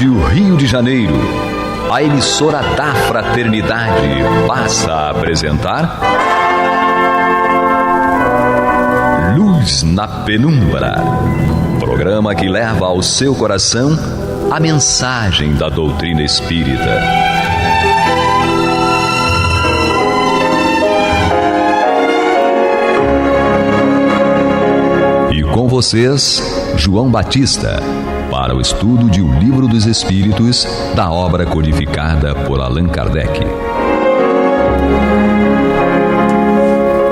Rádio Rio de Janeiro, a emissora da Fraternidade, passa a apresentar Luz na Penumbra, programa que leva ao seu coração a mensagem da doutrina espírita. E com vocês, João Batista, para o estudo de O Livro dos Espíritos, da obra codificada por Allan Kardec.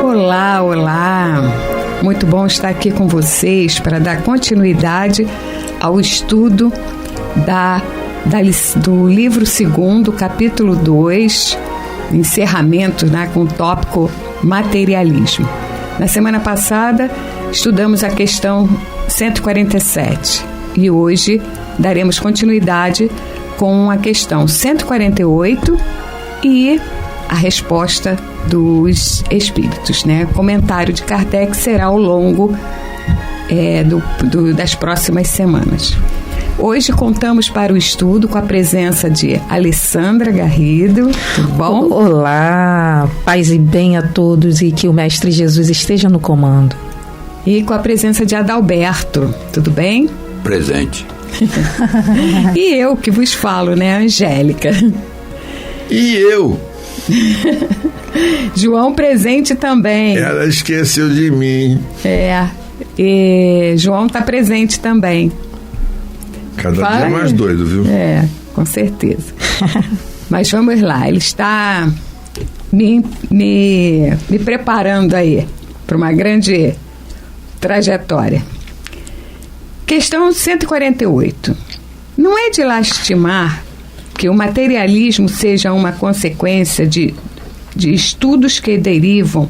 Olá, olá! Muito bom estar aqui com vocês para dar continuidade ao estudo do livro 2º, capítulo 2, encerramento, com o tópico materialismo. Na semana passada, estudamos a questão 147 e hoje daremos continuidade com a questão 148 e a resposta dos espíritos, O comentário de Kardec será ao longo das próximas semanas. Hoje contamos para o estudo com a presença de Alessandra Garrido. Tudo bom? Olá, paz e bem a todos e que o Mestre Jesus esteja no comando. E com a presença de Adalberto. Tudo bem? Presente. E eu que vos falo, Angélica. E eu? João presente também. Ela esqueceu de mim. E João está presente também. Cada dia mais doido, viu? Com certeza. Mas vamos lá, ele está me preparando aí para uma grande trajetória. Questão 148. Não é de lastimar que o materialismo seja uma consequência de estudos que derivam,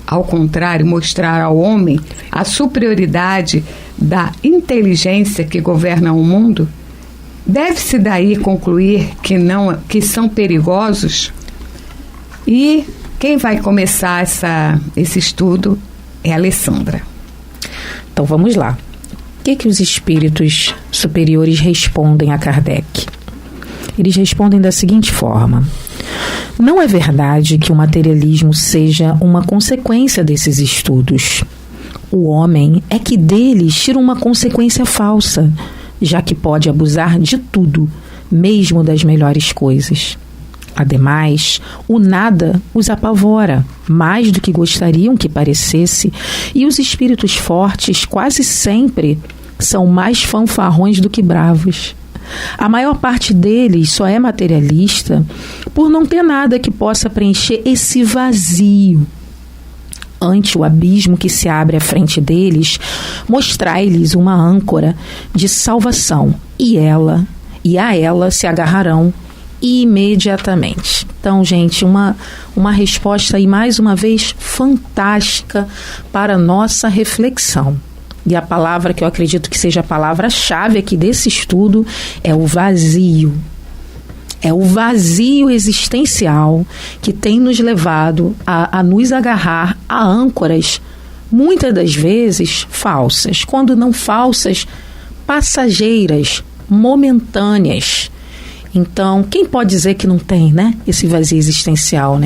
ao contrário, mostrar ao homem a superioridade da inteligência que governa o mundo? Deve-se daí concluir que são perigosos? E quem vai começar esse estudo é a Alessandra. Então vamos lá. O que os espíritos superiores respondem a Kardec? Eles respondem da seguinte forma: não é verdade que o materialismo seja uma consequência desses estudos. O homem é que deles tira uma consequência falsa, já que pode abusar de tudo, mesmo das melhores coisas. Ademais, o nada os apavora, mais do que gostariam que parecesse, e os espíritos fortes quase sempre são mais fanfarrões do que bravos. A maior parte deles só é materialista por não ter nada que possa preencher esse vazio. Ante o abismo que se abre à frente deles, mostrai-lhes uma âncora de salvação, e a ela se agarrarão imediatamente. Então, gente, uma resposta aí, mais uma vez, fantástica para a nossa reflexão. E a palavra que eu acredito que seja a palavra-chave aqui desse estudo é o vazio. É o vazio existencial que tem nos levado a nos agarrar a âncoras, muitas das vezes falsas. Quando não falsas, passageiras, momentâneas. Então, quem pode dizer que não tem, esse vazio existencial,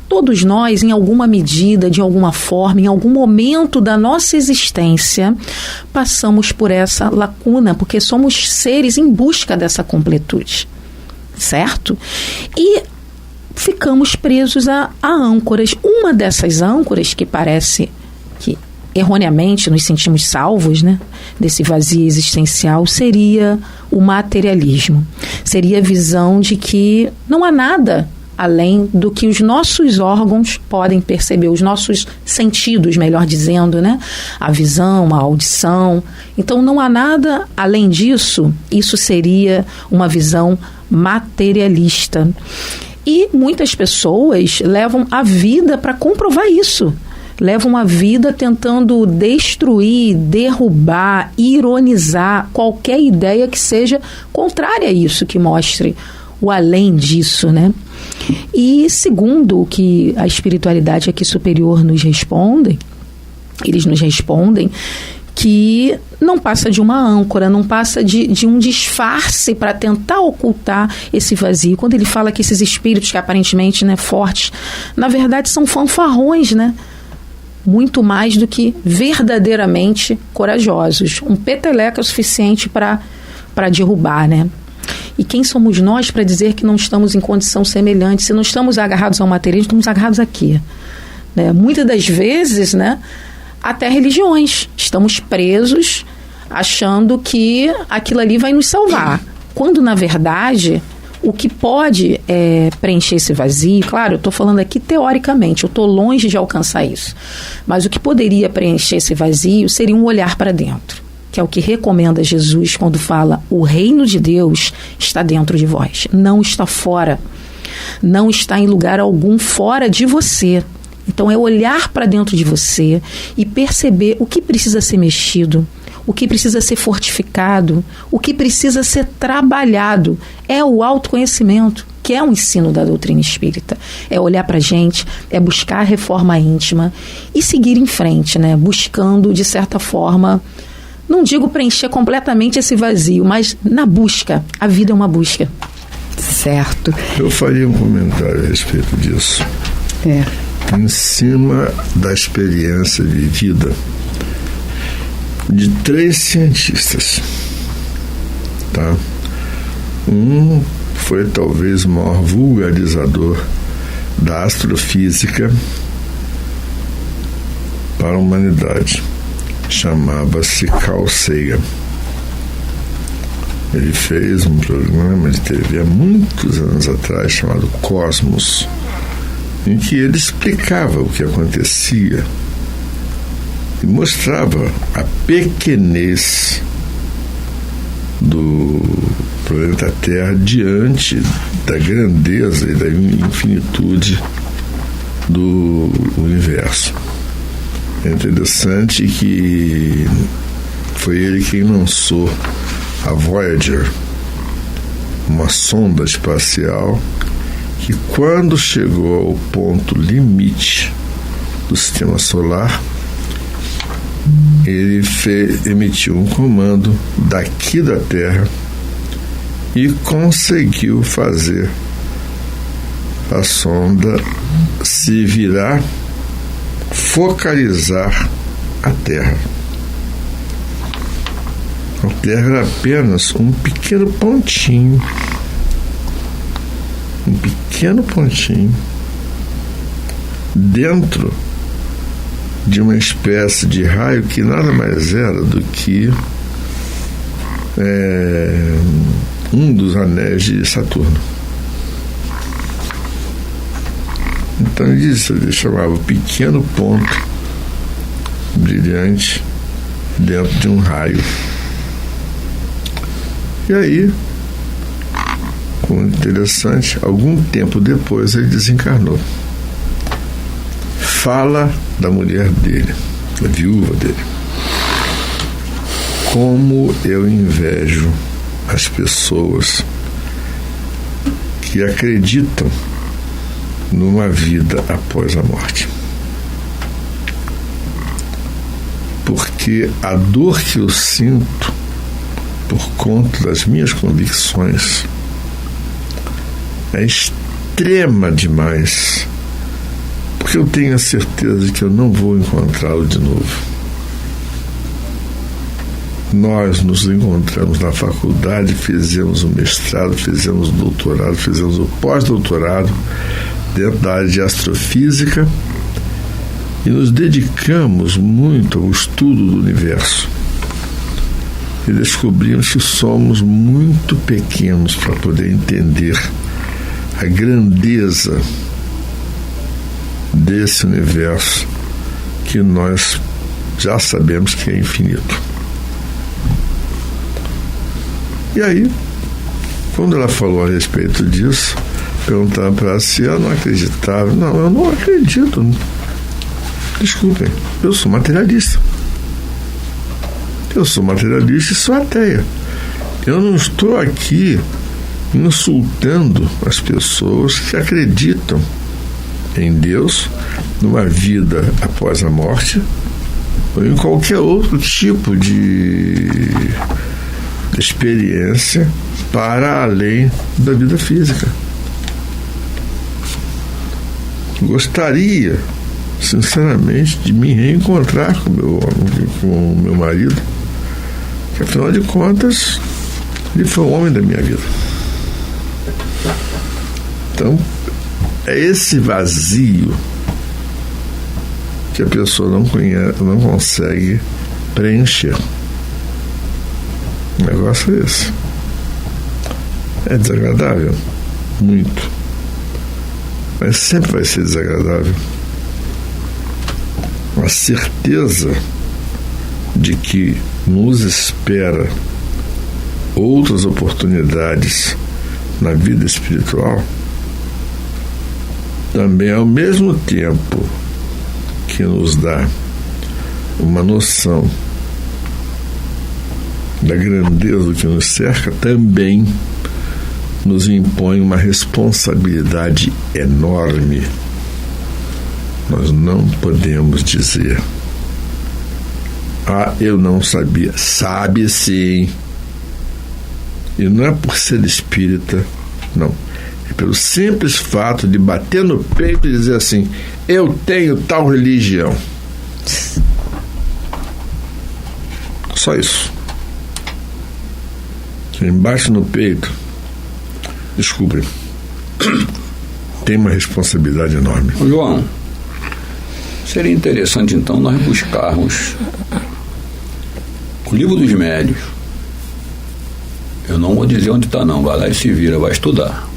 Todos nós, em alguma medida, de alguma forma, em algum momento da nossa existência, passamos por essa lacuna, porque somos seres em busca dessa completude, certo? E ficamos presos a âncoras. Uma dessas âncoras, que parece que erroneamente nos sentimos salvos, desse vazio existencial, seria o materialismo. Seria a visão de que não há nada além do que os nossos órgãos podem perceber, os nossos sentidos, melhor dizendo, a visão, a audição. Então não há nada além disso. Isso seria uma visão materialista. E muitas pessoas levam a vida para comprovar isso. Levam a vida tentando destruir, derrubar, ironizar qualquer ideia que seja contrária a isso, que mostre o além disso, E segundo o que a espiritualidade aqui superior nos responde, eles nos respondem que não passa de uma âncora, não passa de um disfarce para tentar ocultar esse vazio. Quando ele fala que esses espíritos que aparentemente, né, fortes, na verdade são fanfarrões, né? Muito mais do que verdadeiramente corajosos. Um peteleco é o suficiente para derrubar, né? E quem somos nós para dizer que não estamos em condição semelhante? Se não estamos agarrados ao materialismo, estamos agarrados aqui, né? Muitas das vezes, né, até religiões. Estamos presos achando que aquilo ali vai nos salvar. Quando, na verdade, o que pode preencher esse vazio, claro, eu estou falando aqui teoricamente, eu estou longe de alcançar isso, mas o que poderia preencher esse vazio seria um olhar para dentro, que é o que recomenda Jesus quando fala: o reino de Deus está dentro de vós, não está fora, não está em lugar algum fora de você. Então é olhar para dentro de você e perceber o que precisa ser mexido, o que precisa ser fortificado, o que precisa ser trabalhado. É o autoconhecimento, que é o ensino da doutrina espírita. É olhar para a gente, é buscar a reforma íntima e seguir em frente, né? Buscando, de certa forma, não digo preencher completamente esse vazio, mas na busca. A vida é uma busca. Certo. Eu faria um comentário a respeito disso. Em cima da experiência vivida de 3 cientistas, tá? Um foi talvez o maior vulgarizador da astrofísica para a humanidade. Chamava-se Carl Sagan. Ele fez um programa de TV há muitos anos atrás chamado Cosmos, em que ele explicava o que acontecia e mostrava a pequenez do planeta Terra diante da grandeza e da infinitude do universo. É interessante que foi ele quem lançou a Voyager, uma sonda espacial que, quando chegou ao ponto limite do sistema solar, ele emitiu um comando daqui da Terra e conseguiu fazer a sonda se virar, focalizar a Terra. A Terra era apenas um pequeno pontinho dentro de uma espécie de raio que nada mais era do que um dos anéis de Saturno. Então ele chamava o pequeno ponto brilhante dentro de um raio. E aí, muito interessante, algum tempo depois ele desencarnou. Fala da mulher dele, da viúva dele. Como eu invejo as pessoas que acreditam numa vida após a morte. Porque a dor que eu sinto por conta das minhas convicções é extrema demais, porque eu tenho a certeza de que eu não vou encontrá-lo de novo. Nós nos encontramos na faculdade, fizemos o mestrado, fizemos o doutorado, fizemos o pós-doutorado dentro da área de astrofísica e nos dedicamos muito ao estudo do universo. E descobrimos que somos muito pequenos para poder entender a grandeza desse universo que nós já sabemos que é infinito. E aí, quando ela falou a respeito disso, perguntava para ela se ela não acreditava. Não, eu não acredito. Desculpem, eu sou materialista. Eu sou materialista e sou ateia. Eu não estou aqui insultando as pessoas que acreditam em Deus, numa vida após a morte ou em qualquer outro tipo de experiência para além da vida física. Gostaria, sinceramente, de me reencontrar com o meu marido, que afinal de contas ele foi o homem da minha vida. Então, é esse vazio que a pessoa não consegue preencher. O negócio é esse. É desagradável, muito, mas sempre vai ser desagradável. A certeza de que nos espera outras oportunidades na vida espiritual também, ao mesmo tempo que nos dá uma noção da grandeza do que nos cerca, também nos impõe uma responsabilidade enorme. Nós não podemos dizer: ah, eu não sabia. Sabe sim. E não é por ser espírita, não. É pelo simples fato de bater no peito e dizer assim: eu tenho tal religião. Só isso. Quem bate no peito, desculpe, tem uma responsabilidade enorme. João, seria interessante então nós buscarmos o Livro dos Médiuns. Eu não vou dizer onde está não, vai lá e se vira, vai estudar.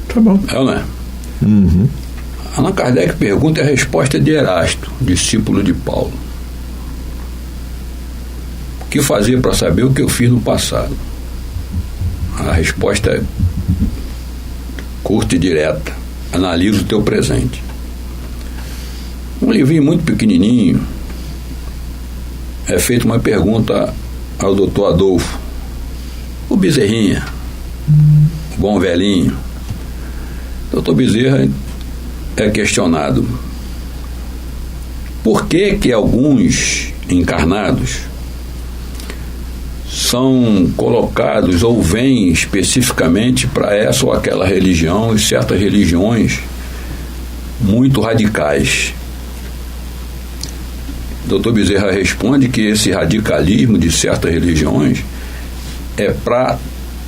Tá bom. É ou não é? Uhum. Allan Kardec pergunta e a resposta é de Erasto, discípulo de Paulo. O que fazer para saber o que eu fiz no passado? A resposta é curta e direta. Analisa o teu presente. Um livrinho muito pequenininho, é feita uma pergunta ao doutor Adolfo, o Bezerrinha, o bom velhinho. Doutor Bezerra é questionado: por que alguns encarnados são colocados ou vêm especificamente para essa ou aquela religião, e certas religiões muito radicais? Dr. Bezerra responde que esse radicalismo de certas religiões é para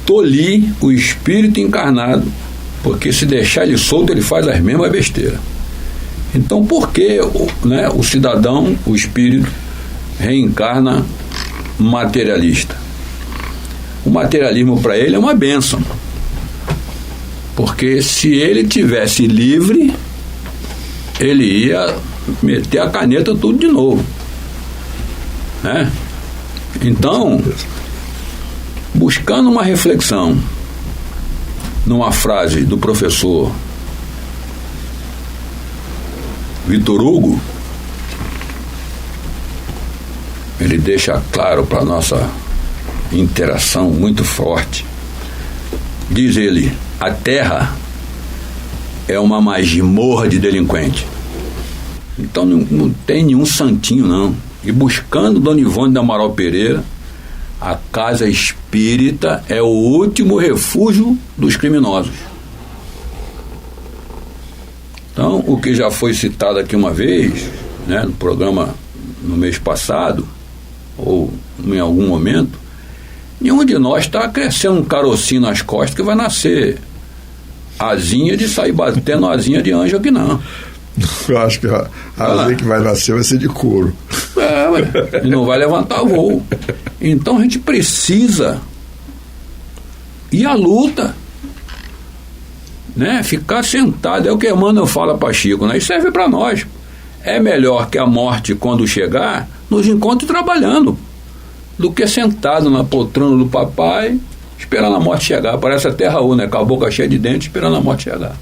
tolir o espírito encarnado, porque se deixar ele solto, ele faz as mesmas besteiras. Então, por que o cidadão, o espírito, reencarna materialista? O materialismo para ele é uma bênção, porque se ele tivesse livre, ele ia meter a caneta tudo de novo, né? Então, buscando uma reflexão numa frase do professor Vitor Hugo, ele deixa claro para a nossa interação muito forte. Diz ele: a Terra é uma masmorra de delinquente. Então não tem nenhum santinho, não. E buscando Dona Ivone da Amaral Pereira, a casa espírita é o último refúgio dos criminosos. Então, o que já foi citado aqui uma vez, né, no programa no mês passado, ou em algum momento, nenhum de nós está crescendo um carocinho nas costas que vai nascer asinha de sair batendo asinha de anjo aqui, não. Eu acho que a asinha que vai nascer vai ser de couro. E não vai levantar voo. Então a gente precisa ir à luta, né? Ficar sentado. É o que Emmanuel fala para Chico, né? Isso serve para nós. É melhor que a morte, quando chegar, nos encontre trabalhando, do que sentado na poltrona do papai esperando a morte chegar. Parece até Raul, né? Com a boca cheia de dentes esperando a morte chegar.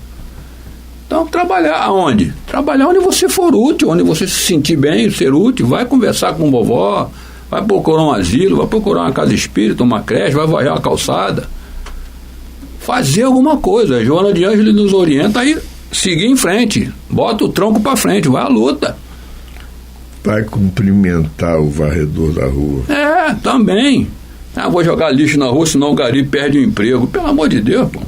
Então, trabalhar aonde? Trabalhar onde você for útil, onde você se sentir bem, ser útil. Vai conversar com vovó, vai procurar um asilo, vai procurar uma casa espírita, uma creche, vai varrer uma calçada. Fazer alguma coisa. A Joana de Ângeles nos orienta aí, seguir em frente. Bota o tronco para frente, vai à luta. Vai cumprimentar o varredor da rua. Também. Vou jogar lixo na rua, senão o gari perde o emprego. Pelo amor de Deus, pô.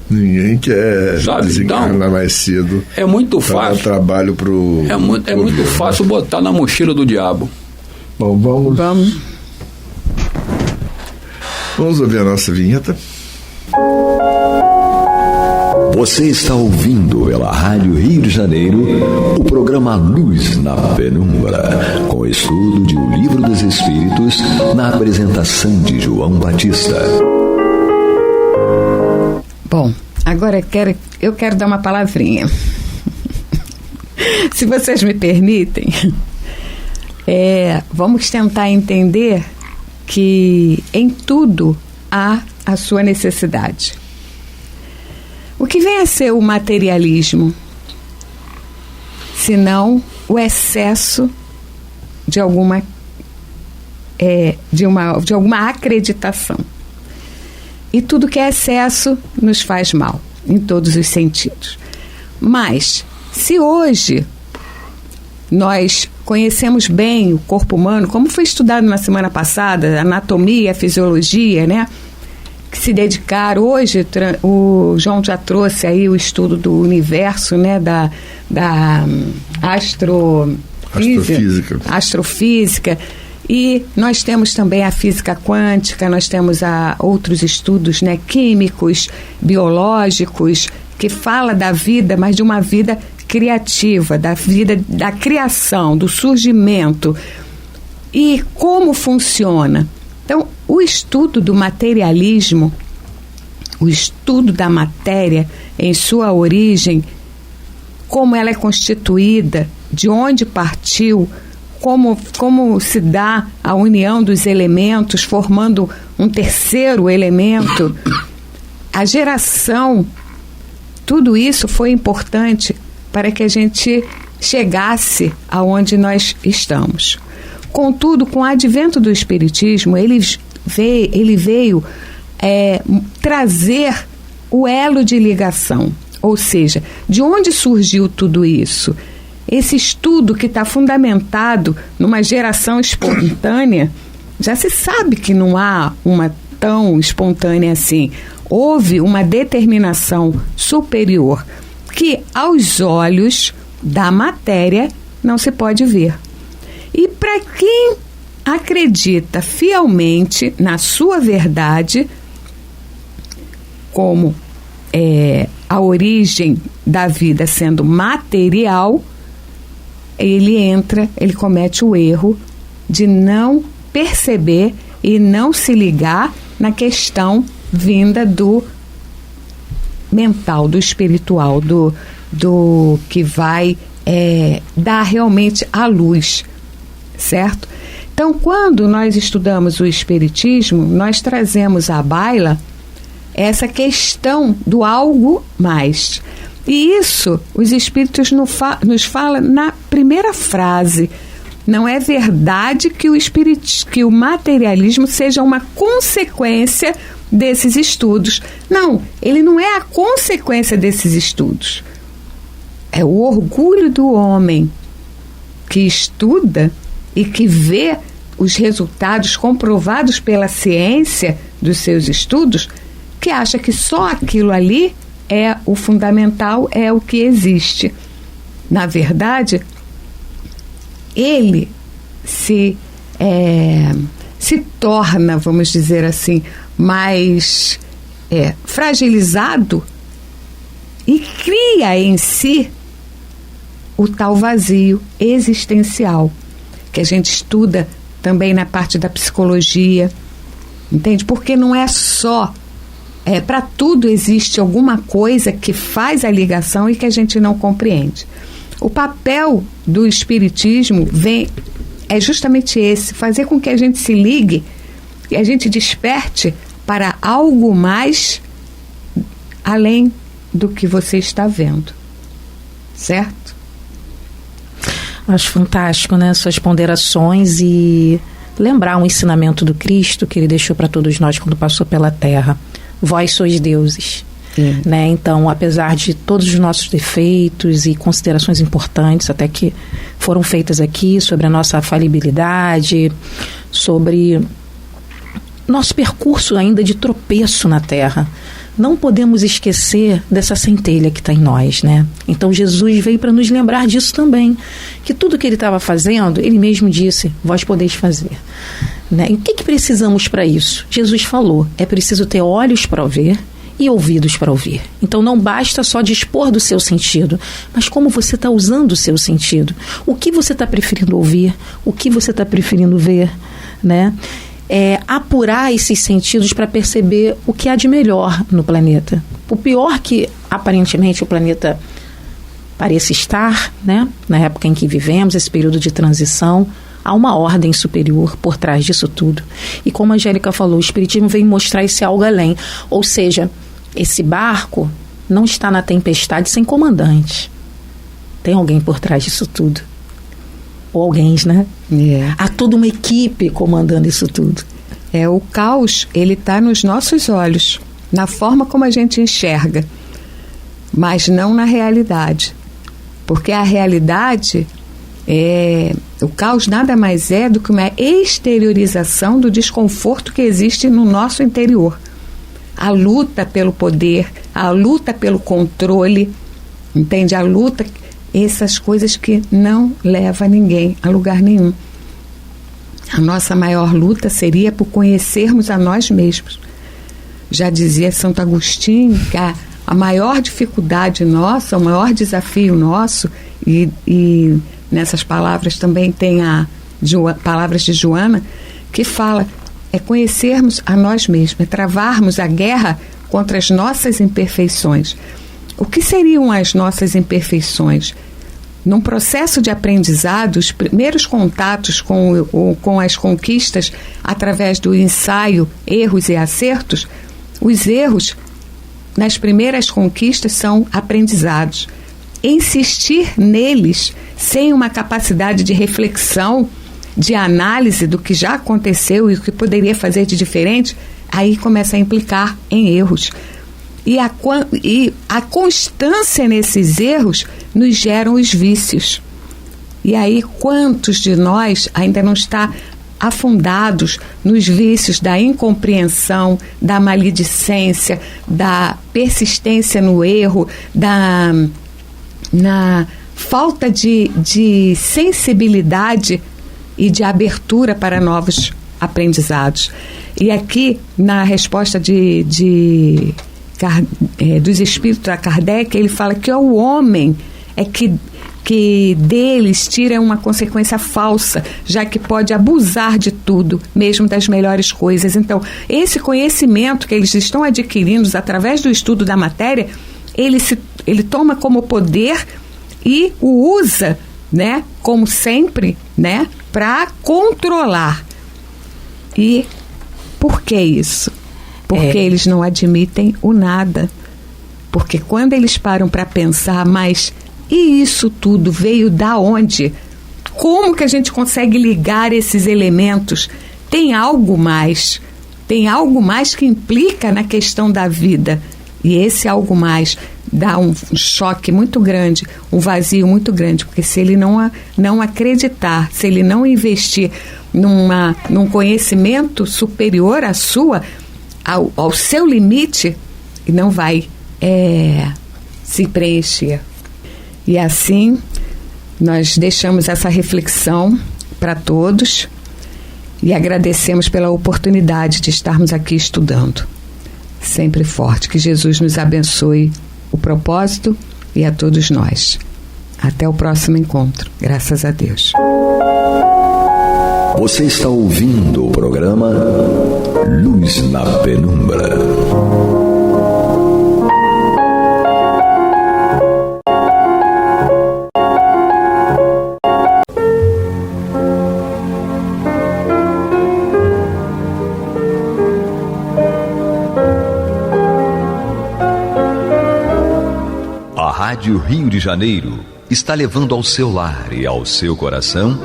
Ninguém quer desencarnar mais cedo. É muito fácil. Trabalho pro. É muito fácil botar na mochila do diabo. Bom, vamos ouvir a nossa vinheta. Você está ouvindo pela Rádio Rio de Janeiro o programa Luz na Penumbra, com estudo de O Livro dos Espíritos, na apresentação de João Batista. Bom, agora eu quero dar uma palavrinha. Se vocês me permitem, vamos tentar entender que em tudo há a sua necessidade. O que vem a ser o materialismo? Senão o excesso de alguma acreditação. E tudo que é excesso nos faz mal, em todos os sentidos. Mas, se hoje nós conhecemos bem o corpo humano, como foi estudado na semana passada, a anatomia, a fisiologia, né? Que se dedicaram hoje, o João já trouxe aí o estudo do universo, né? Da astrofísica. E nós temos também a física quântica, nós temos outros estudos, né, químicos, biológicos, que fala da vida, mas de uma vida criativa, da vida da criação, do surgimento. E como funciona? Então, o estudo do materialismo, o estudo da matéria em sua origem, como ela é constituída, de onde partiu, como se dá a união dos elementos, formando um terceiro elemento, a geração, tudo isso foi importante para que a gente chegasse aonde nós estamos. Contudo, com o advento do Espiritismo, ele veio trazer o elo de ligação, ou seja, de onde surgiu tudo isso? Esse estudo que está fundamentado numa geração espontânea, já se sabe que não há uma tão espontânea assim. Houve uma determinação superior que, aos olhos da matéria, não se pode ver. E para quem acredita fielmente na sua verdade, como a origem da vida sendo material, ele comete o erro de não perceber e não se ligar na questão vinda do mental, do espiritual, do que vai dar realmente a luz, certo? Então, quando nós estudamos o Espiritismo, nós trazemos à baila essa questão do algo mais. E isso, os Espíritos nos falam na primeira frase. Não é verdade que o materialismo seja uma consequência desses estudos. Não, ele não é a consequência desses estudos. É o orgulho do homem que estuda e que vê os resultados comprovados pela ciência dos seus estudos, que acha que só aquilo ali é o fundamental, é o que existe. Na verdade, ele se torna, vamos dizer assim, mais fragilizado e cria em si o tal vazio existencial, que a gente estuda também na parte da psicologia, entende? Porque não é só... para tudo existe alguma coisa que faz a ligação e que a gente não compreende. O papel do Espiritismo é justamente esse, fazer com que a gente se ligue e a gente desperte para algo mais além do que você está vendo. Certo? Acho fantástico, né? Suas ponderações e lembrar um ensinamento do Cristo que ele deixou para todos nós quando passou pela Terra. Vós sois deuses. Né? Então, apesar de todos os nossos defeitos e considerações importantes, até que foram feitas aqui sobre a nossa falibilidade, sobre nosso percurso ainda de tropeço na Terra. Não podemos esquecer dessa centelha que está em nós, né? Então Jesus veio para nos lembrar disso também, que tudo que ele estava fazendo, ele mesmo disse, vós podeis fazer, né? E o que precisamos para isso? Jesus falou, é preciso ter olhos para ver e ouvidos para ouvir. Então não basta só dispor do seu sentido, mas como você está usando o seu sentido. O que você está preferindo ouvir, o que você está preferindo ver, né? Apurar esses sentidos para perceber o que há de melhor no planeta. O pior que aparentemente o planeta pareça estar, né, na época em que vivemos, esse período de transição, há uma ordem superior por trás disso tudo. E como a Angélica falou, o Espiritismo vem mostrar esse algo além. Ou seja, esse barco não está na tempestade sem comandante. Tem alguém por trás disso tudo. Ou alguém, né? Há toda uma equipe comandando isso tudo. O caos, ele está nos nossos olhos, na forma como a gente enxerga, mas não na realidade. Porque a realidade, o caos nada mais é do que uma exteriorização do desconforto que existe no nosso interior. A luta pelo poder, a luta pelo controle, entende? A luta... Essas coisas que não levam ninguém a lugar nenhum. A nossa maior luta seria por conhecermos a nós mesmos. Já dizia Santo Agostinho que a maior dificuldade nossa, o maior desafio nosso, e nessas palavras também tem palavras de Joana, que fala, é conhecermos a nós mesmos, é travarmos a guerra contra as nossas imperfeições. O que seriam as nossas imperfeições? Num processo de aprendizado, os primeiros contatos com as conquistas através do ensaio, erros e acertos, os erros nas primeiras conquistas são aprendizados. Insistir neles sem uma capacidade de reflexão, de análise do que já aconteceu e o que poderia fazer de diferente, aí começa a implicar em erros. E a constância nesses erros nos geram os vícios. E aí, quantos de nós ainda não está afundados nos vícios da incompreensão, da maledicência, da persistência no erro, na falta de sensibilidade e de abertura para novos aprendizados. E aqui, na resposta dos espíritos a Kardec, ele fala que o homem é que deles tira uma consequência falsa, já que pode abusar de tudo, mesmo das melhores coisas. Então, esse conhecimento que eles estão adquirindo através do estudo da matéria, ele toma como poder e o usa, né, como sempre, né, para controlar. E por que isso? Porque eles não admitem o nada. Porque quando eles param para pensar, mas e isso tudo veio da onde? Como que a gente consegue ligar esses elementos? Tem algo mais que implica na questão da vida. E esse algo mais dá um choque muito grande, um vazio muito grande, porque se ele não acreditar, se ele não investir num conhecimento superior ao seu limite, não vai se preencher. E assim, nós deixamos essa reflexão para todos e agradecemos pela oportunidade de estarmos aqui estudando. Sempre forte. Que Jesus nos abençoe o propósito e a todos nós. Até o próximo encontro. Graças a Deus. Você está ouvindo o programa Luz na Penumbra. A Rádio Rio de Janeiro está levando ao seu lar e ao seu coração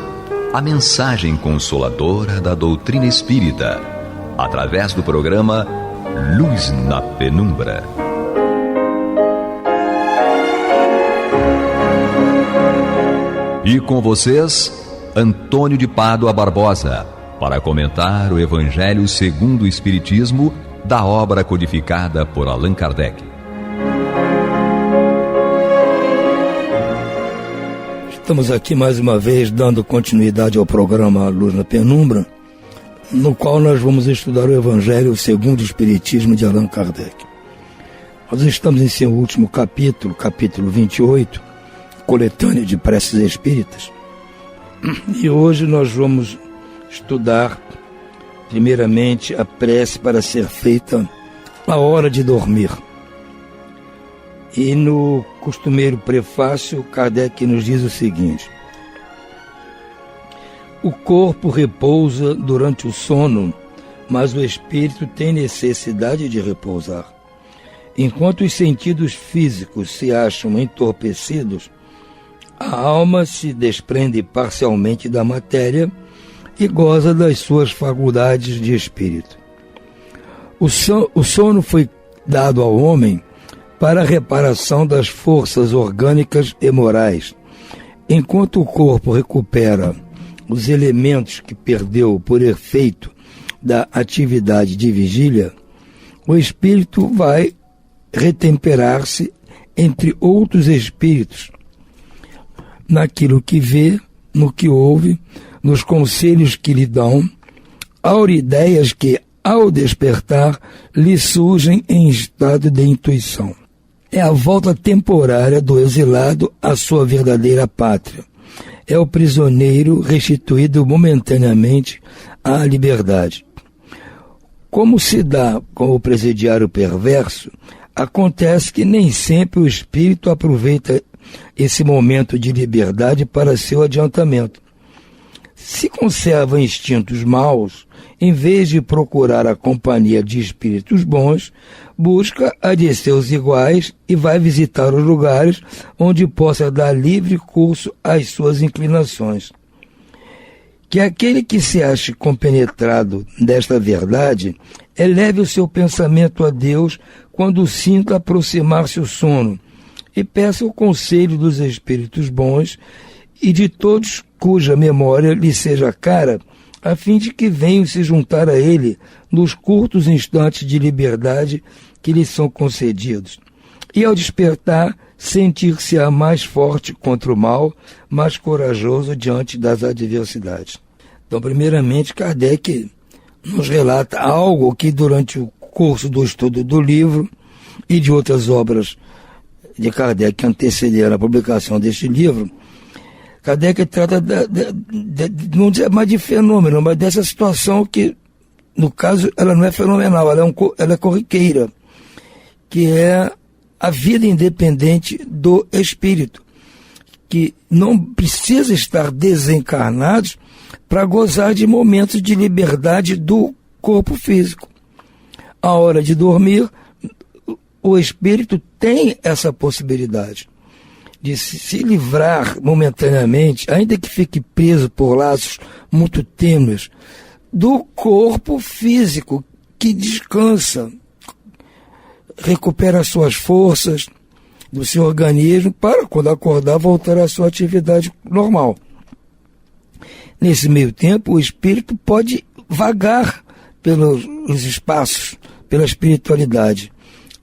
a mensagem consoladora da doutrina espírita, através do programa Luz na Penumbra. E com vocês, Antônio de Pádua Barbosa, para comentar o Evangelho segundo o Espiritismo, da obra codificada por Allan Kardec. Estamos aqui mais uma vez dando continuidade ao programa Luz na Penumbra, no qual nós vamos estudar o Evangelho segundo o Espiritismo de Allan Kardec. Nós estamos em seu último capítulo, capítulo 28, coletânea de preces espíritas, e hoje nós vamos estudar primeiramente a prece para ser feita à hora de dormir. E no costumeiro prefácio, Kardec nos diz o seguinte: o corpo repousa durante o sono, mas o espírito tem necessidade de repousar. Enquanto os sentidos físicos se acham entorpecidos, a alma se desprende parcialmente da matéria e goza das suas faculdades de espírito. O sono foi dado ao homem para a reparação das forças orgânicas e morais. Enquanto o corpo recupera os elementos que perdeu por efeito da atividade de vigília, o espírito vai retemperar-se entre outros espíritos, naquilo que vê, no que ouve, nos conselhos que lhe dão, ideias que, ao despertar, lhe surgem em estado de intuição. É a volta temporária do exilado à sua verdadeira pátria. É o prisioneiro restituído momentaneamente à liberdade. Como se dá com o presidiário perverso, acontece que nem sempre o espírito aproveita esse momento de liberdade para seu adiantamento. Se conserva instintos maus, em vez de procurar a companhia de espíritos bons, busca a de seus iguais e vai visitar os lugares onde possa dar livre curso às suas inclinações. Que aquele que se ache compenetrado desta verdade eleve o seu pensamento a Deus quando sinta aproximar-se o sono e peça o conselho dos espíritos bons e de todos cuja memória lhe seja cara, a fim de que venham se juntar a ele nos curtos instantes de liberdade que lhe são concedidos. E ao despertar, sentir-se-á mais forte contra o mal, mais corajoso diante das adversidades. Então, primeiramente, Kardec nos relata algo que durante o curso do estudo do livro e de outras obras de Kardec que antecederam a publicação deste livro, Kardec trata, não dizer mais de fenômeno, mas dessa situação que, no caso, ela não é fenomenal, ela é corriqueira, que é a vida independente do espírito, que não precisa estar desencarnados para gozar de momentos de liberdade do corpo físico. À hora de dormir, o espírito tem essa possibilidade de se livrar momentaneamente, ainda que fique preso por laços muito tênues, do corpo físico que descansa, recupera suas forças do seu organismo para, quando acordar, voltar à sua atividade normal. Nesse meio tempo, o espírito pode vagar pelos espaços, pela espiritualidade.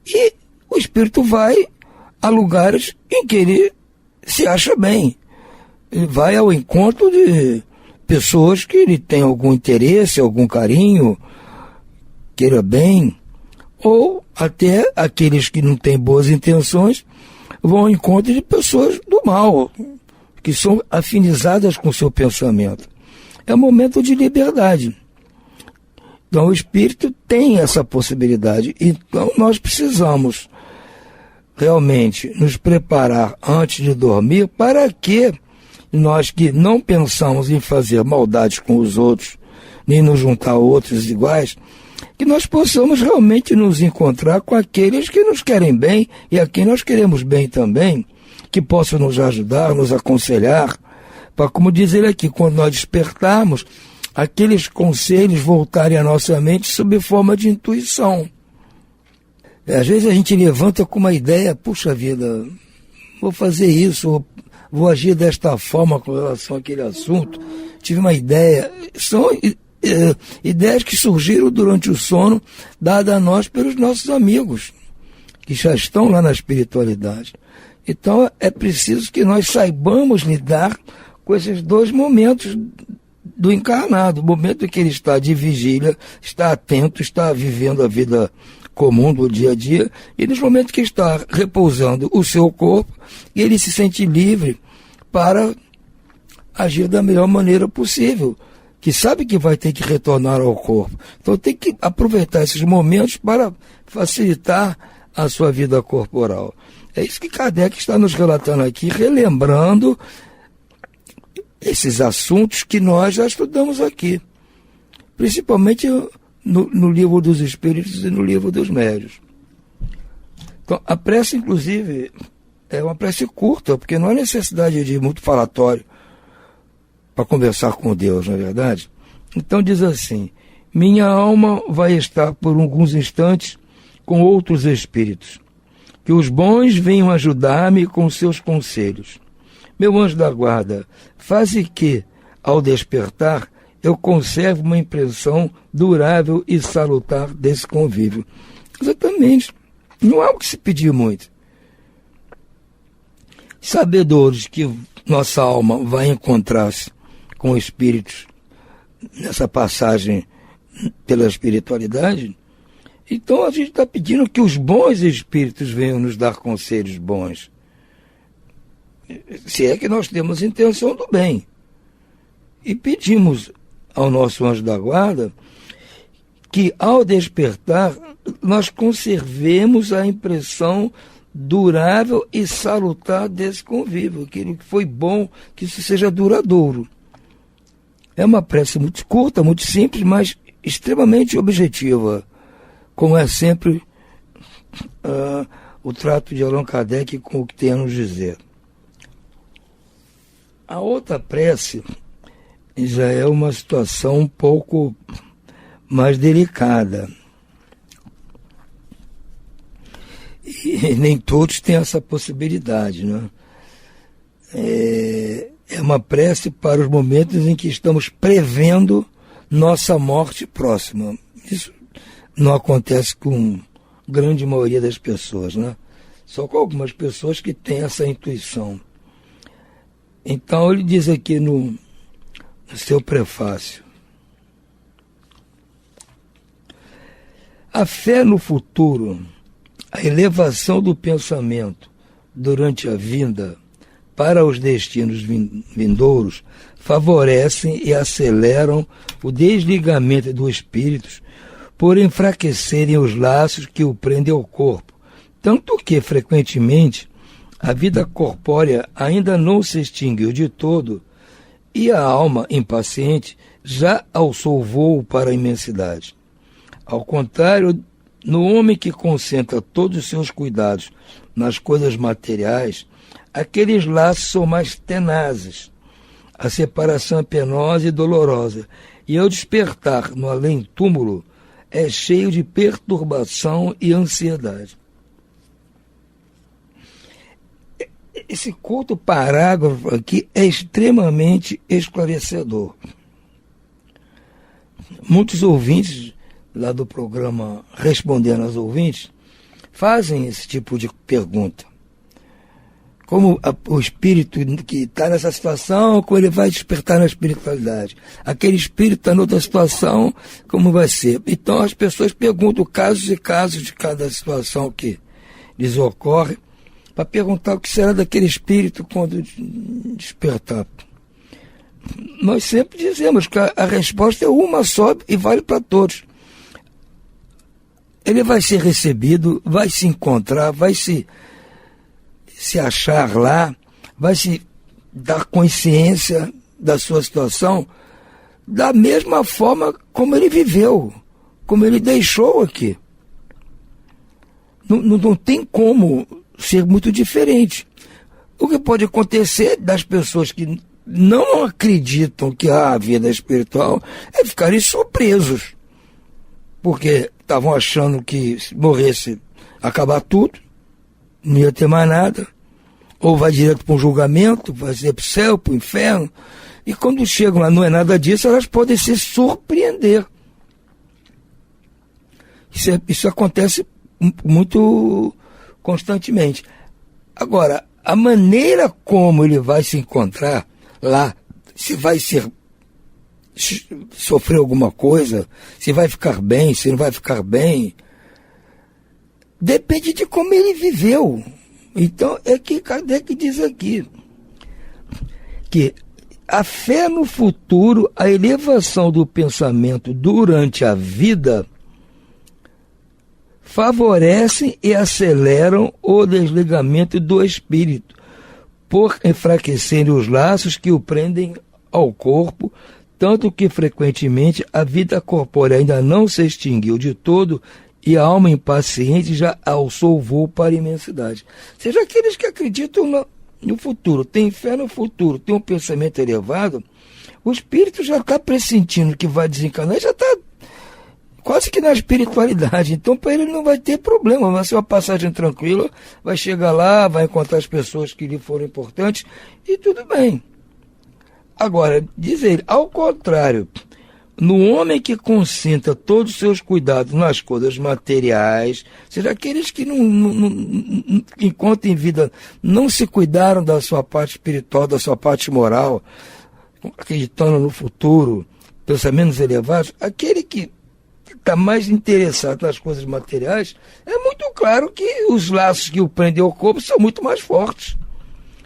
E o espírito vai a lugares em que ele se acha bem. Ele vai ao encontro de pessoas que ele tem algum interesse, algum carinho, queira bem, ou até aqueles que não têm boas intenções vão ao encontro de pessoas do mal, que são afinizadas com o seu pensamento. É um momento de liberdade. Então o espírito tem essa possibilidade. Então nós precisamos realmente nos preparar antes de dormir para que nós que não pensamos em fazer maldades com os outros, nem nos juntar a outros iguais, que nós possamos realmente nos encontrar com aqueles que nos querem bem e a quem nós queremos bem também, que possam nos ajudar, nos aconselhar, para, como diz ele aqui, quando nós despertarmos, aqueles conselhos voltarem à nossa mente sob forma de intuição. Às vezes a gente levanta com uma ideia, puxa vida, vou fazer isso, vou agir desta forma com relação àquele assunto. Tive uma ideia. São ideias que surgiram durante o sono, dadas a nós pelos nossos amigos, que já estão lá na espiritualidade. Então é preciso que nós saibamos lidar com esses dois momentos do encarnado. O momento em que ele está de vigília, está atento, está vivendo a vida comum do dia a dia, e nos momentos que está repousando o seu corpo, ele se sente livre para agir da melhor maneira possível, que sabe que vai ter que retornar ao corpo. Então tem que aproveitar esses momentos para facilitar a sua vida corporal. É isso que Kardec está nos relatando aqui, relembrando esses assuntos que nós já estudamos aqui, principalmente no Livro dos Espíritos e no Livro dos Médiuns. Então, a prece, inclusive, é uma prece curta, porque não há necessidade de muito falatório para conversar com Deus, não é verdade? Então diz assim: minha alma vai estar por alguns instantes com outros espíritos, que os bons venham ajudar-me com seus conselhos. Meu anjo da guarda, faze que, ao despertar, eu conserve uma impressão durável e salutar desse convívio. Exatamente. Não há o que se pedir muito. Sabedores que nossa alma vai encontrar-se com espíritos nessa passagem pela espiritualidade, então a gente está pedindo que os bons espíritos venham nos dar conselhos bons. Se é que nós temos intenção do bem. E pedimos ao nosso anjo da guarda que, ao despertar, nós conservemos a impressão durável e salutar desse convívio, aquilo que foi bom, que isso seja duradouro. É uma prece muito curta, muito simples, mas extremamente objetiva, como é sempre o trato de Allan Kardec com o que tem a nos dizer. A outra prece já é uma situação um pouco mais delicada. E nem todos têm essa possibilidade, né? É uma prece para os momentos em que estamos prevendo nossa morte próxima. Isso não acontece com a grande maioria das pessoas, né? Só com algumas pessoas que têm essa intuição. Então ele diz aqui no seu prefácio: a fé no futuro, a elevação do pensamento durante a vinda para os destinos vindouros favorecem e aceleram o desligamento dos espíritos por enfraquecerem os laços que o prendem ao corpo, tanto que, frequentemente, a vida corpórea ainda não se extinguiu de todo e a alma impaciente já alçou o voo para a imensidade. Ao contrário, no homem que concentra todos os seus cuidados nas coisas materiais, aqueles laços são mais tenazes. A separação é penosa e dolorosa, e ao despertar no além-túmulo, é cheio de perturbação e ansiedade. Esse curto parágrafo aqui é extremamente esclarecedor. Muitos ouvintes lá do programa Respondendo aos Ouvintes fazem esse tipo de pergunta. Como o espírito que está nessa situação, como ele vai despertar na espiritualidade? Aquele espírito está noutra situação, como vai ser? Então as pessoas perguntam casos e casos de cada situação que lhes ocorre, para perguntar o que será daquele espírito quando despertar. Nós sempre dizemos que a resposta é uma só e vale para todos. Ele vai ser recebido, vai se encontrar, vai se achar lá, vai se dar consciência da sua situação da mesma forma como ele viveu, como ele deixou aqui. Não tem como ser muito diferente. O que pode acontecer das pessoas que não acreditam que há a vida espiritual é ficarem surpresos, porque estavam achando que se morresse acabar tudo, não ia ter mais nada, ou vai direto para um julgamento, vai ser para o céu, para o inferno. E quando chegam lá, não é nada disso, elas podem se surpreender. Isso acontece muito constantemente. Agora, a maneira como ele vai se encontrar lá, se vai sofrer alguma coisa, se vai ficar bem, se não vai ficar bem, depende de como ele viveu. Então, é que Kardec diz aqui que a fé no futuro, a elevação do pensamento durante a vida, favorecem e aceleram o desligamento do espírito, por enfraquecerem os laços que o prendem ao corpo, tanto que frequentemente a vida corpórea ainda não se extinguiu de todo e a alma impaciente já alçou o voo para a imensidade. Ou seja, aqueles que acreditam no futuro, têm fé no futuro, têm um pensamento elevado, o espírito já está pressentindo que vai desencarnar, já está quase que na espiritualidade. Então, para ele não vai ter problema, vai ser uma passagem tranquila, vai chegar lá, vai encontrar as pessoas que lhe foram importantes e tudo bem. Agora, diz ele, ao contrário, no homem que concentra todos os seus cuidados nas coisas materiais, ou seja, aqueles que enquanto em vida não se cuidaram da sua parte espiritual, da sua parte moral, acreditando no futuro, pensamentos elevados, aquele que está mais interessado nas coisas materiais, é muito claro que os laços que o prendem ao corpo são muito mais fortes.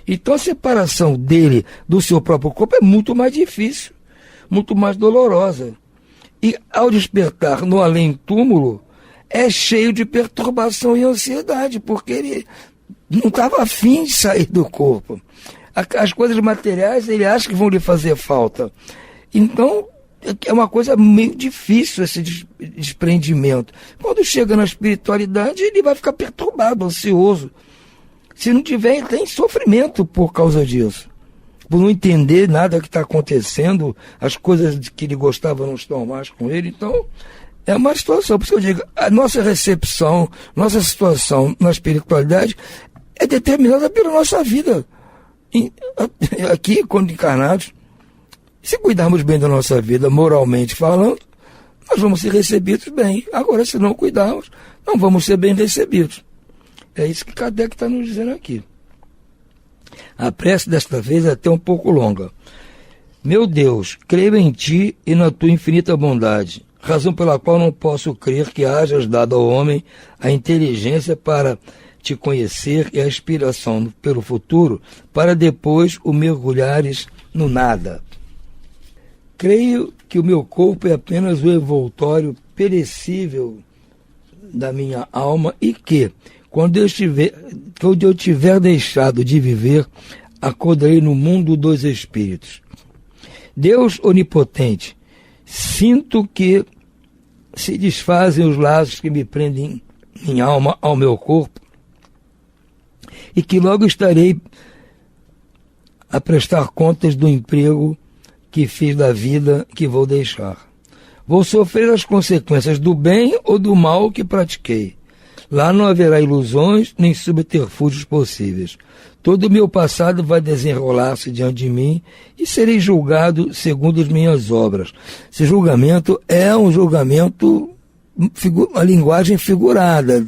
Então a separação dele do seu próprio corpo é muito mais difícil, muito mais dolorosa. E ao despertar no além-túmulo, é cheio de perturbação e ansiedade, porque ele não estava afim de sair do corpo. As coisas materiais ele acha que vão lhe fazer falta. Então, é uma coisa meio difícil esse desprendimento. Quando chega na espiritualidade, ele vai ficar perturbado, ansioso. Se não tiver, ele tem sofrimento por causa disso. Por não entender nada que está acontecendo, as coisas que ele gostava não estão mais com ele. Então, é uma situação. Por isso eu digo, a nossa recepção, nossa situação na espiritualidade é determinada pela nossa vida. Aqui, quando encarnados, se cuidarmos bem da nossa vida, moralmente falando, nós vamos ser recebidos bem. Agora, se não cuidarmos, não vamos ser bem recebidos. É isso que Kardec está nos dizendo aqui. A prece desta vez é até um pouco longa. Meu Deus, creio em Ti e na Tua infinita bondade, razão pela qual não posso crer que hajas dado ao homem a inteligência para Te conhecer e a inspiração pelo futuro, para depois o mergulhares no nada. Creio que o meu corpo é apenas o envoltório perecível da minha alma e que, quando eu tiver deixado de viver, acordarei no mundo dos espíritos. Deus onipotente, sinto que se desfazem os laços que me prendem minha alma ao meu corpo e que logo estarei a prestar contas do emprego que fiz da vida que vou deixar. Vou sofrer as consequências do bem ou do mal que pratiquei. Lá não haverá ilusões nem subterfúgios possíveis. Todo o meu passado vai desenrolar-se diante de mim e serei julgado segundo as minhas obras. Esse julgamento é um julgamento, uma linguagem figurada.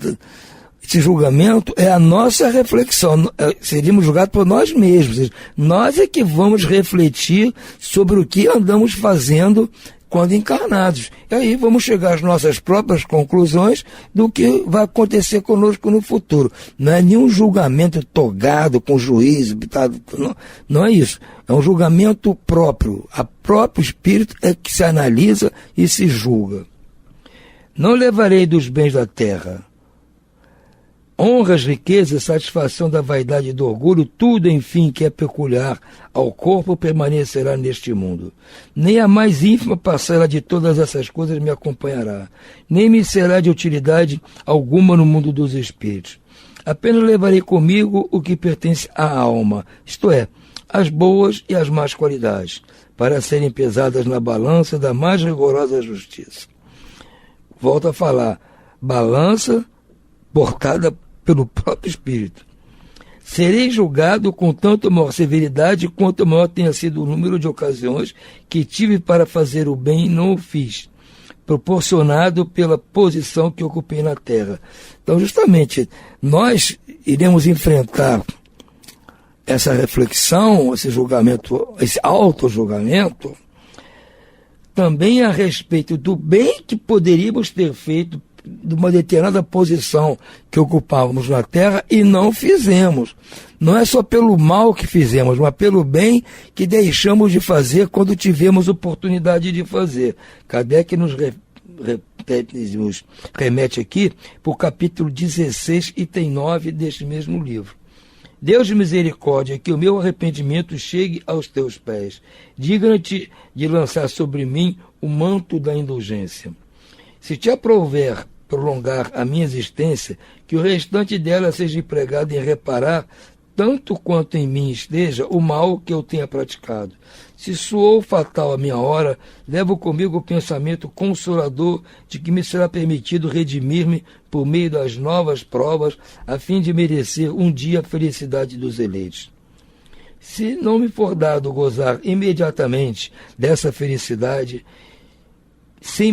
Esse julgamento é a nossa reflexão. Seríamos julgados por nós mesmos. Nós é que vamos refletir sobre o que andamos fazendo quando encarnados. E aí vamos chegar às nossas próprias conclusões do que vai acontecer conosco no futuro. Não é nenhum julgamento togado com juízo, não é isso. É um julgamento próprio. A próprio espírito é que se analisa e se julga. Não levarei dos bens da terra honras, riquezas, satisfação da vaidade e do orgulho, tudo, enfim, que é peculiar ao corpo permanecerá neste mundo. Nem a mais ínfima parcela de todas essas coisas me acompanhará, nem me será de utilidade alguma no mundo dos espíritos. Apenas levarei comigo o que pertence à alma, isto é, as boas e as más qualidades, para serem pesadas na balança da mais rigorosa justiça. Volto a falar, balança portada pelo próprio Espírito. Serei julgado com tanto maior severidade quanto maior tenha sido o número de ocasiões que tive para fazer o bem e não o fiz, proporcionado pela posição que ocupei na terra. Então, justamente, nós iremos enfrentar essa reflexão, esse julgamento, esse auto-julgamento, também a respeito do bem que poderíamos ter feito de uma determinada posição que ocupávamos na terra e não fizemos. Não é só pelo mal que fizemos, mas pelo bem que deixamos de fazer quando tivemos oportunidade de fazer. Kardec nos remete aqui para o capítulo 16, item 9 deste mesmo livro. Deus de misericórdia, que o meu arrependimento chegue aos teus pés. Digna-te de lançar sobre mim o manto da indulgência. Se te aprouver prolongar a minha existência, que o restante dela seja empregado em reparar, tanto quanto em mim esteja, o mal que eu tenha praticado. Se soou fatal a minha hora, levo comigo o pensamento consolador de que me será permitido redimir-me por meio das novas provas, a fim de merecer um dia a felicidade dos eleitos. Se não me for dado gozar imediatamente dessa felicidade, sem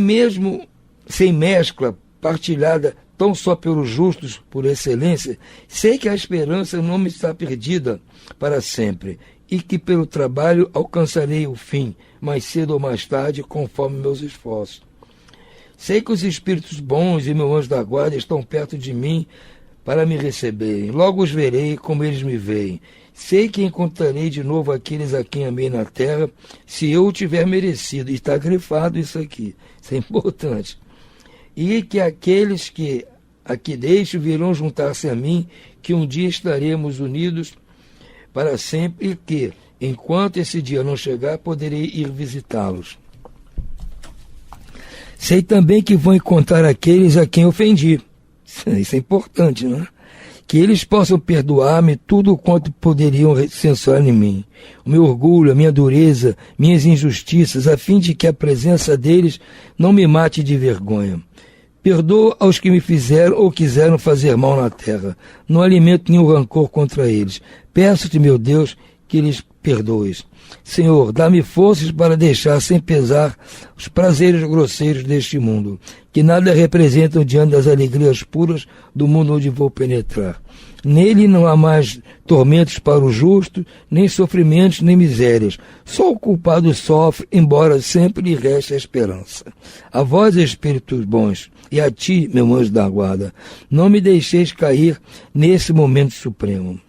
mescla partilhada tão só pelos justos por excelência, sei que a esperança não me está perdida para sempre e que pelo trabalho alcançarei o fim, mais cedo ou mais tarde, conforme meus esforços. Sei que os espíritos bons e meu anjo da guarda estão perto de mim para me receberem. Logo os verei como eles me veem. Sei que encontrarei de novo aqueles a quem amei na terra, se eu o tiver merecido. E está grifado isso aqui, isso é importante. E que aqueles que aqui deixo virão juntar-se a mim, que um dia estaremos unidos para sempre e que, enquanto esse dia não chegar, poderei ir visitá-los. Sei também que vou encontrar aqueles a quem ofendi. Isso é importante, não é? Que eles possam perdoar-me tudo quanto poderiam censurar em mim. O meu orgulho, a minha dureza, minhas injustiças, a fim de que a presença deles não me mate de vergonha. Perdoa aos que me fizeram ou quiseram fazer mal na terra. Não alimento nenhum rancor contra eles. Peço-te, meu Deus, que lhes perdoes. Senhor, dá-me forças para deixar sem pesar os prazeres grosseiros deste mundo, que nada representam diante das alegrias puras do mundo onde vou penetrar. Nele não há mais tormentos para o justo, nem sofrimentos, nem misérias. Só o culpado sofre, embora sempre lhe reste a esperança. A vós, espíritos bons, e a ti, meu anjo da guarda, não me deixeis cair nesse momento supremo.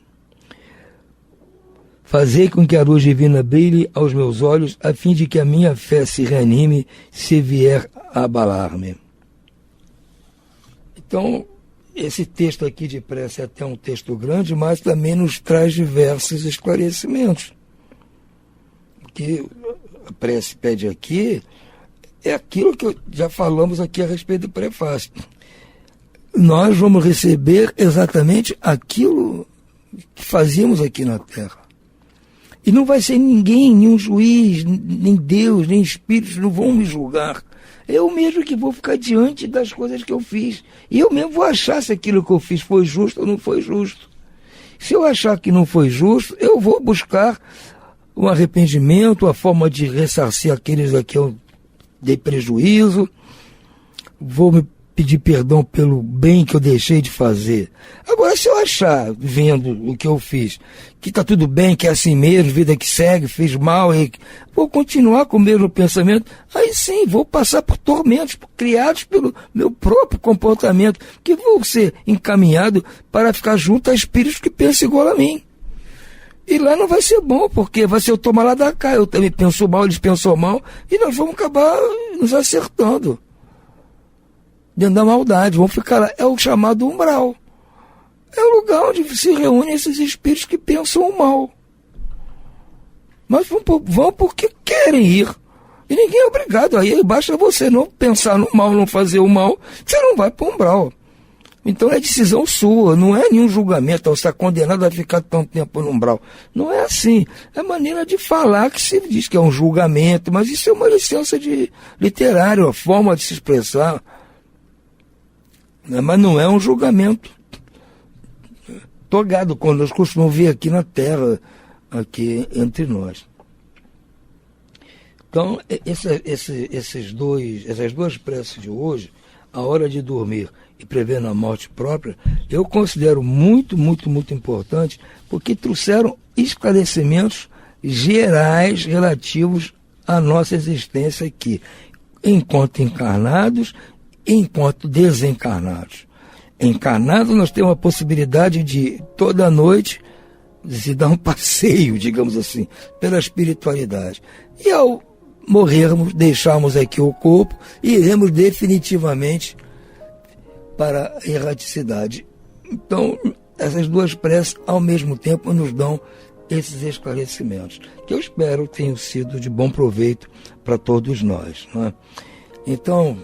Fazei com que a luz divina brilhe aos meus olhos, a fim de que a minha fé se reanime se vier a abalar-me. Então, esse texto aqui de prece é até um texto grande, mas também nos traz diversos esclarecimentos. O que a prece pede aqui é aquilo que já falamos aqui a respeito do prefácio. Nós vamos receber exatamente aquilo que fazíamos aqui na Terra. E não vai ser ninguém, nenhum juiz, nem Deus, nem espíritos, não vão me julgar. Eu mesmo que vou ficar diante das coisas que eu fiz. E eu mesmo vou achar se aquilo que eu fiz foi justo ou não foi justo. Se eu achar que não foi justo, eu vou buscar um arrependimento, a forma de ressarcir aqueles a que eu dei prejuízo. Vou me pedir perdão pelo bem que eu deixei de fazer. Agora, se eu achar, vendo o que eu fiz, que está tudo bem, que é assim mesmo, vida que segue, fiz mal, e vou continuar com o mesmo pensamento, aí sim, vou passar por tormentos criados pelo meu próprio comportamento, que vou ser encaminhado para ficar junto a espíritos que pensam igual a mim. E lá não vai ser bom, porque vai ser o toma lá da cá, eu também penso mal, eles pensam mal, e nós vamos acabar nos acertando. Dentro da maldade, vão ficar lá. É o chamado umbral. É o lugar onde se reúnem esses espíritos que pensam o mal. Mas vão porque querem ir. E ninguém é obrigado a ir. Basta você não pensar no mal, não fazer o mal, você não vai para o umbral. Então é decisão sua, não é nenhum julgamento. Você está condenado a ficar tanto tempo no umbral. Não é assim. É maneira de falar que se diz que é um julgamento, mas isso é uma licença literária, uma forma de se expressar. Mas não é um julgamento. togado, quando nós costumamos ver aqui na Terra, aqui entre nós. Então, essas duas preces de hoje, a hora de dormir e prevendo a morte própria, eu considero muito, muito, muito importante, porque trouxeram esclarecimentos gerais relativos à nossa existência aqui, enquanto encarnados, enquanto desencarnados. Encarnados, nós temos a possibilidade de, toda noite, se dar um passeio, digamos assim, pela espiritualidade. E ao morrermos, deixarmos aqui o corpo e iremos definitivamente para a erraticidade. Então, essas duas preces, ao mesmo tempo, nos dão esses esclarecimentos, que eu espero tenham sido de bom proveito para todos nós, não é? Então,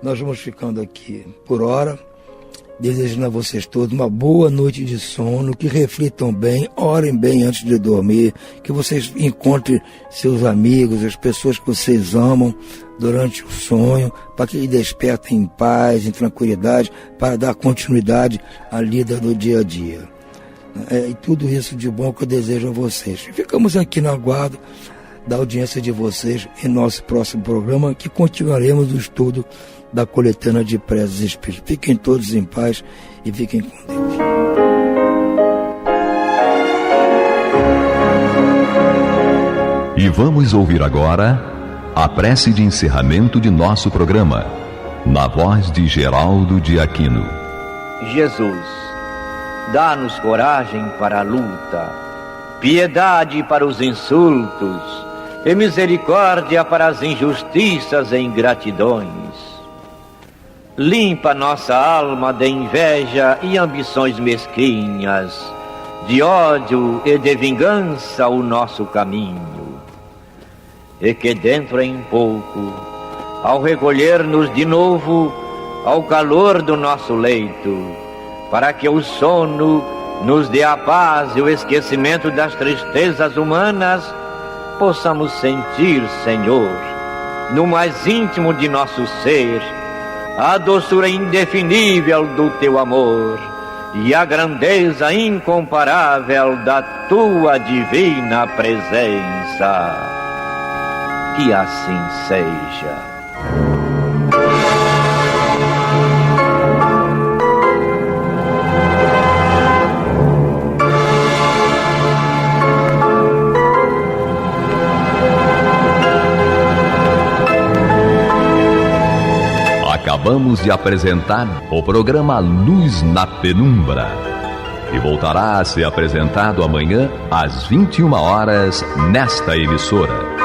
nós vamos ficando aqui por hora, desejando a vocês todos uma boa noite de sono, que reflitam bem, orem bem antes de dormir, que vocês encontrem seus amigos, as pessoas que vocês amam durante o sonho, para que eles despertem em paz, em tranquilidade, para dar continuidade à lida do dia a dia. E tudo isso de bom que eu desejo a vocês. Ficamos aqui no aguardo da audiência de vocês em nosso próximo programa, que continuaremos o estudo da coletânea de preces espíritas. Fiquem todos em paz e fiquem com Deus. E vamos ouvir agora a prece de encerramento de nosso programa, na voz de Geraldo de Aquino. Jesus, dá-nos coragem para a luta, piedade para os insultos e misericórdia para as injustiças e ingratidões. Limpa nossa alma de inveja e ambições mesquinhas, de ódio e de vingança o nosso caminho. E que dentro em pouco, ao recolher-nos de novo ao calor do nosso leito, para que o sono nos dê a paz e o esquecimento das tristezas humanas, possamos sentir, Senhor, no mais íntimo de nosso ser, a doçura indefinível do Teu amor e a grandeza incomparável da Tua divina presença. Que assim seja. Acabamos de apresentar o programa Luz na Penumbra, que voltará a ser apresentado amanhã às 21 horas nesta emissora.